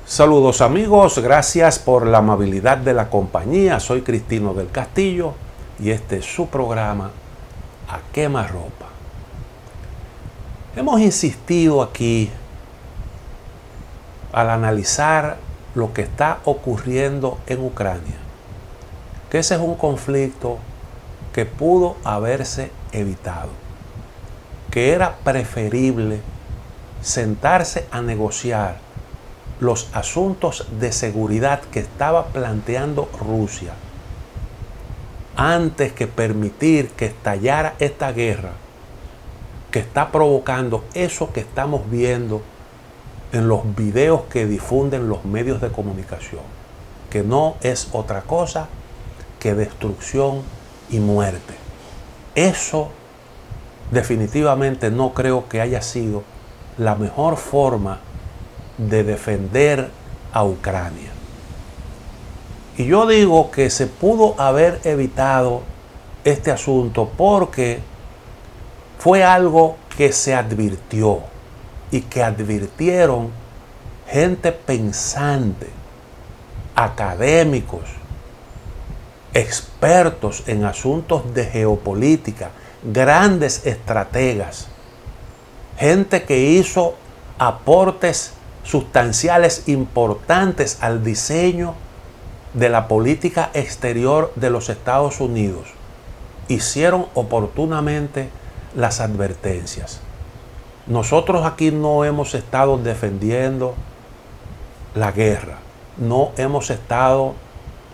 Saludos amigos, gracias por la amabilidad de la compañía. Soy Cristino del Castillo y este es su programa A Quemarropa. Hemos insistido aquí al analizar lo que está ocurriendo en Ucrania, que ese es un conflicto que pudo haberse evitado, que era preferible sentarse a negociar los asuntos de seguridad que estaba planteando Rusia antes que permitir que estallara esta guerra que está provocando eso que estamos viendo en los videos que difunden los medios de comunicación, que no es otra cosa que destrucción y muerte. Eso definitivamente no creo que haya sido la mejor forma de defender a Ucrania. Y yo digo que se pudo haber evitado este asunto porque fue algo que se advirtió y que advirtieron gente pensante, académicos, expertos en asuntos de geopolítica, grandes estrategas, gente que hizo aportes sustanciales importantes al diseño de la política exterior de los Estados Unidos. Hicieron oportunamente las advertencias. Nosotros aquí no hemos estado defendiendo la guerra, no hemos estado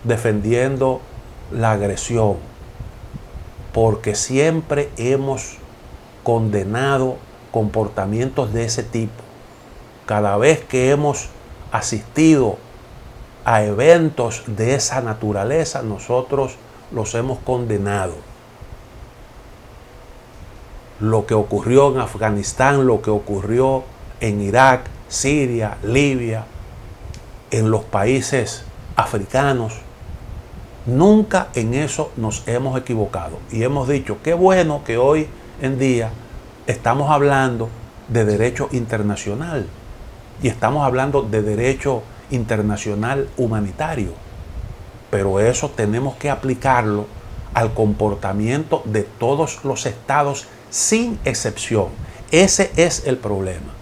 defendiendo la agresión, porque siempre hemos condenado comportamientos de ese tipo. Cada vez que hemos asistido a eventos de esa naturaleza, nosotros los hemos condenado. Lo que ocurrió en Afganistán, lo que ocurrió en Irak, Siria, Libia, en los países africanos, nunca en eso nos hemos equivocado. Y hemos dicho, qué bueno que hoy en día estamos hablando de derecho internacional. Y estamos hablando de derecho internacional humanitario. Pero eso tenemos que aplicarlo al comportamiento de todos los estados sin excepción. Ese es el problema.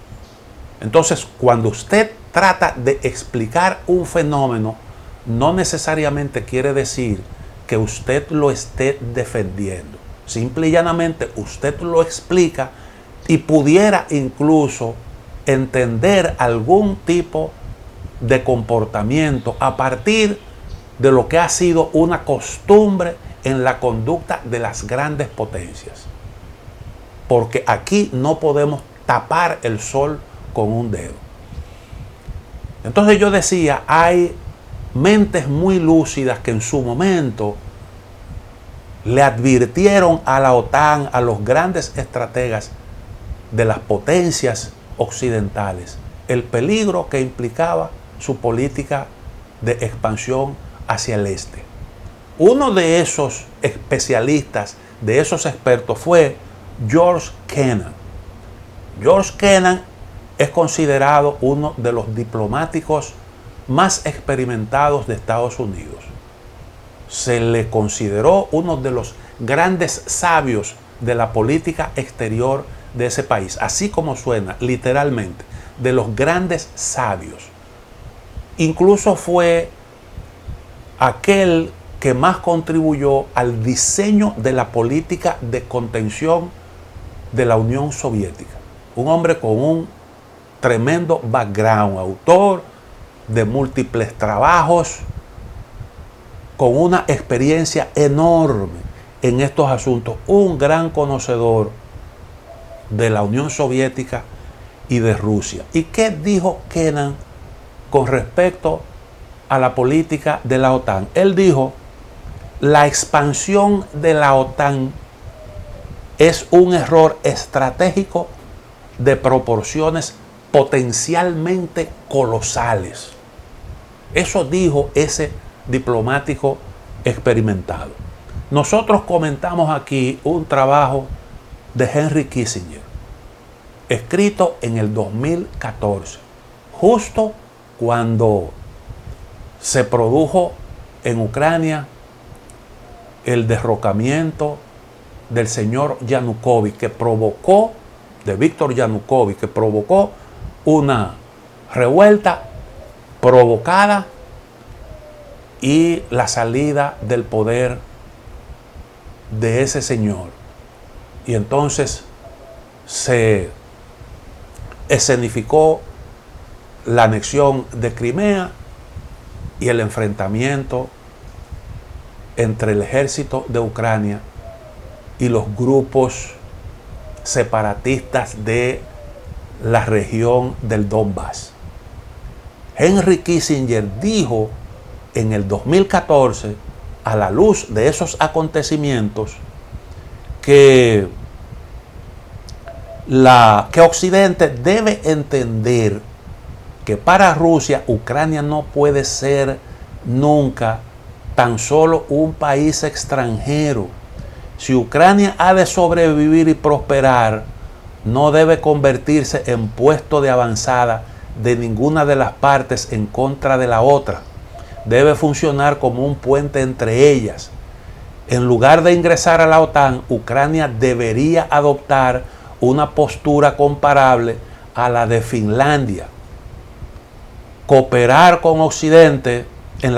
Entonces, cuando usted trata de explicar un fenómeno, no necesariamente quiere decir que usted lo esté defendiendo. Simple y llanamente usted lo explica y pudiera incluso entender algún tipo de comportamiento a partir de lo que ha sido una costumbre en la conducta de las grandes potencias. Porque aquí no podemos tapar el sol con un dedo. Entonces yo decía, hay mentes muy lúcidas que en su momento le advirtieron a la OTAN, a los grandes estrategas de las potencias occidentales, el peligro que implicaba su política de expansión hacia el este. Uno de esos especialistas, de esos expertos, fue George Kennan. George Kennan es considerado uno de los diplomáticos más experimentados de Estados Unidos. Se le consideró uno de los grandes sabios de la política exterior de ese país, así como suena, literalmente, de los grandes sabios. Incluso fue aquel que más contribuyó al diseño de la política de contención de la Unión Soviética. Un hombre con un tremendo background, autor de múltiples trabajos, con una experiencia enorme en estos asuntos, un gran conocedor de la Unión Soviética y de Rusia. ¿Y qué dijo Kennan con respecto a la política de la OTAN? Él dijo, la expansión de la OTAN es un error estratégico de proporciones potencialmente colosales. Eso dijo ese diplomático experimentado. Nosotros comentamos aquí un trabajo de Henry Kissinger, escrito en el 2014, justo cuando se produjo en Ucrania el derrocamiento del señor Yanukovych, de Víctor Yanukovych, que provocó una revuelta provocada y la salida del poder de ese señor. Y entonces se escenificó la anexión de Crimea y el enfrentamiento entre el ejército de Ucrania y los grupos separatistas de la región del Donbass. Henry Kissinger dijo en el 2014, a la luz de esos acontecimientos, que Occidente debe entender que para Rusia, Ucrania no puede ser nunca tan solo un país extranjero. Si Ucrania ha de sobrevivir y prosperar, no debe convertirse en puesto de avanzada de ninguna de las partes en contra de la otra. Debe funcionar como un puente entre ellas. En lugar de ingresar a la OTAN, Ucrania debería adoptar una postura comparable a la de Finlandia. Cooperar con Occidente en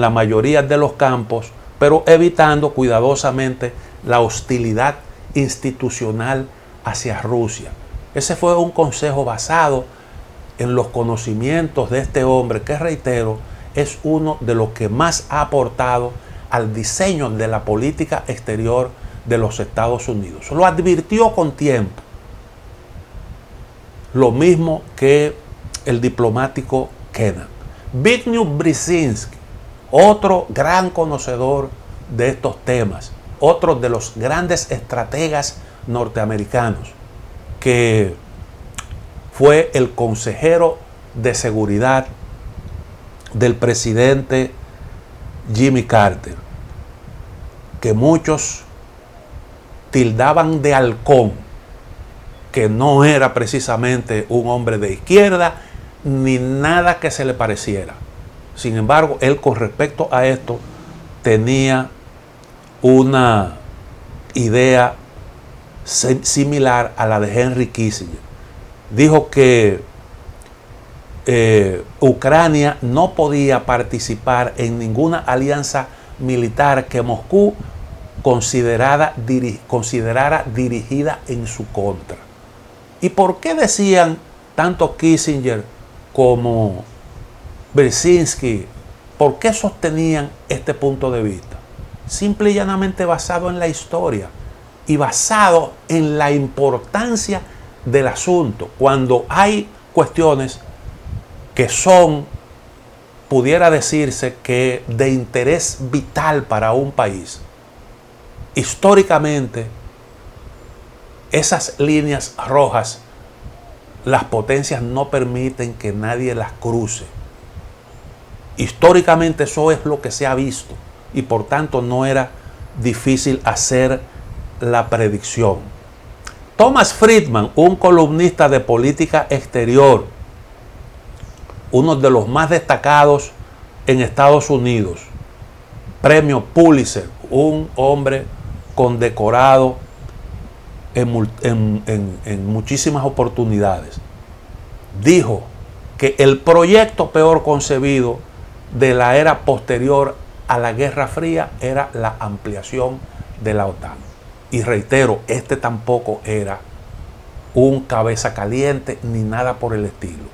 la mayoría de los campos, pero evitando cuidadosamente la hostilidad institucional hacia Rusia. Ese fue un consejo basado en los conocimientos de este hombre, que reitero, es uno de los que más ha aportado al diseño de la política exterior de los Estados Unidos. Lo advirtió con tiempo. Lo mismo que el diplomático Kennan. Zbigniew Brzezinski, otro gran conocedor de estos temas, otro de los grandes estrategas norteamericanos, que fue el consejero de seguridad del presidente Jimmy Carter, que muchos tildaban de halcón, que no era precisamente un hombre de izquierda ni nada que se le pareciera. Sin embargo, él con respecto a esto tenía una idea similar a la de Henry Kissinger. Dijo que Ucrania no podía participar en ninguna alianza militar que Moscú considerara dirigida en su contra. ¿Y por qué decían tanto Kissinger como Brzezinski? ¿Por qué sostenían este punto de vista? Simple y llanamente basado en la historia y basado en la importancia del asunto. Cuando hay cuestiones que son, pudiera decirse que de interés vital para un país, históricamente esas líneas rojas, las potencias no permiten que nadie las cruce. Históricamente eso es lo que se ha visto y por tanto no era difícil hacer la predicción. Thomas Friedman, un columnista de política exterior, uno de los más destacados en Estados Unidos, premio Pulitzer, un hombre condecorado en muchísimas oportunidades, dijo que el proyecto peor concebido de la era posterior a la Guerra Fría era la ampliación de la OTAN. Y reitero, este tampoco era un cabeza caliente ni nada por el estilo.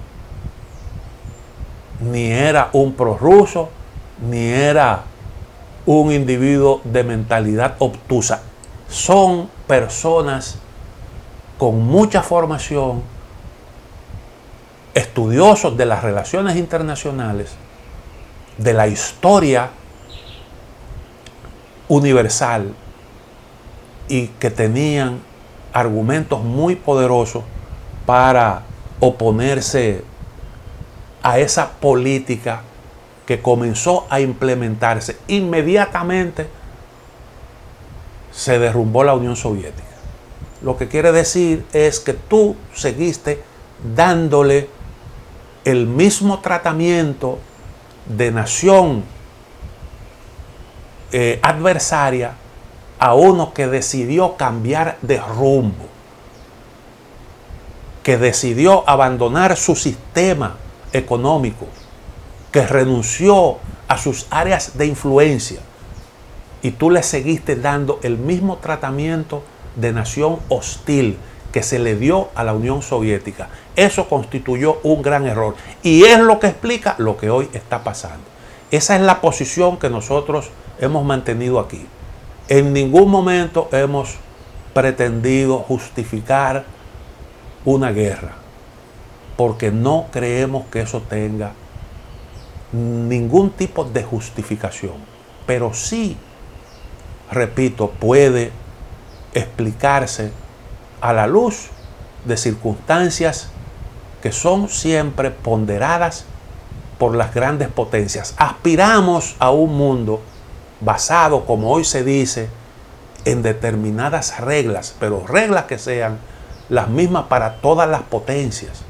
Ni era un prorruso, ni era un individuo de mentalidad obtusa. Son personas con mucha formación, estudiosos de las relaciones internacionales, de la historia universal, y que tenían argumentos muy poderosos para oponerse a esa política que comenzó a implementarse. Inmediatamente se derrumbó la Unión Soviética. Lo que quiere decir es que tú seguiste dándole el mismo tratamiento de nación adversaria a uno que decidió cambiar de rumbo, que decidió abandonar su sistema económico, que renunció a sus áreas de influencia, y tú le seguiste dando el mismo tratamiento de nación hostil que se le dio a la Unión Soviética. Eso constituyó un gran error y es lo que explica lo que hoy está pasando. Esa es la posición que nosotros hemos mantenido aquí. En ningún momento hemos pretendido justificar una guerra, porque no creemos que eso tenga ningún tipo de justificación. Pero sí, repito, puede explicarse a la luz de circunstancias que son siempre ponderadas por las grandes potencias. Aspiramos a un mundo basado, como hoy se dice, en determinadas reglas, pero reglas que sean las mismas para todas las potencias,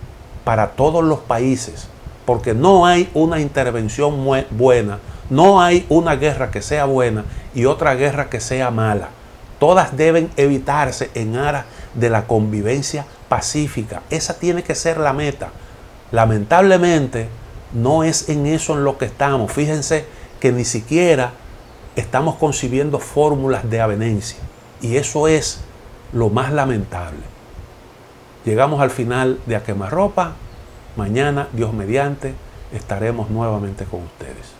para todos los países, porque no hay una intervención buena, no hay una guerra que sea buena y otra guerra que sea mala. Todas deben evitarse en aras de la convivencia pacífica. Esa tiene que ser la meta. Lamentablemente, no es en eso en lo que estamos. Fíjense que ni siquiera estamos concibiendo fórmulas de avenencia. Y eso es lo más lamentable. Llegamos al final de A Quemarropa. Mañana, Dios mediante, estaremos nuevamente con ustedes.